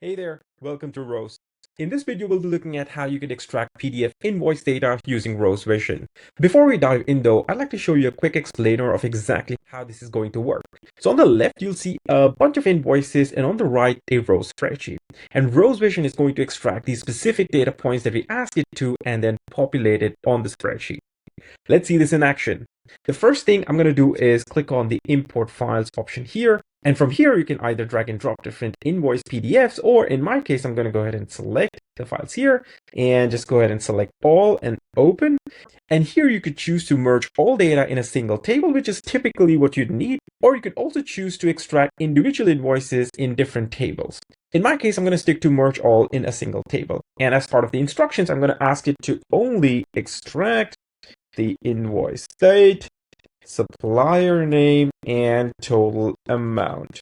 Hey there, welcome to Rose. In this video, we'll be looking at how you can extract PDF invoice data using Rose Vision. Before we dive in though, I'd like to show you a quick explainer of exactly how this is going to work. So on the left, you'll see a bunch of invoices and on the right, a Rose spreadsheet. And Rose Vision is going to extract these specific data points that we ask it to and then populate it on the spreadsheet. Let's see this in action. The first thing I'm going to do is click on the import files option here. And from here, you can either drag and drop different invoice PDFs, or in my case, I'm going to go ahead and select the files here and just go ahead and select all and open. And here you could choose to merge all data in a single table, which is typically what you'd need, or you could also choose to extract individual invoices in different tables. In my case, I'm going to stick to merge all in a single table. And as part of the instructions, I'm going to ask it to only extract the invoice date, supplier name, and total amount.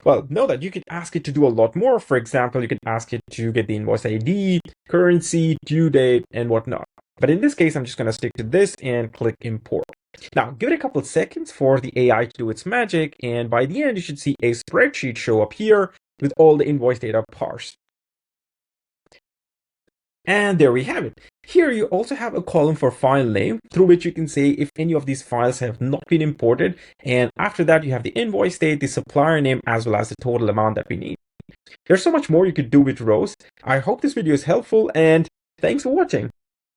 Well, know that you could ask it to do a lot more. For example, you could ask it to get the invoice ID, currency, due date, and whatnot. But in this case, I'm just going to stick to this and click import. Now, give it a couple of seconds for the AI to do its magic, and by the end, you should see a spreadsheet show up here with all the invoice data parsed. And there we have it. Here you also have a column for file name through which you can say if any of these files have not been imported. And after that, you have the invoice date, the supplier name, as well as the total amount that we need. There's so much more you could do with Rose. I hope this video is helpful and thanks for watching.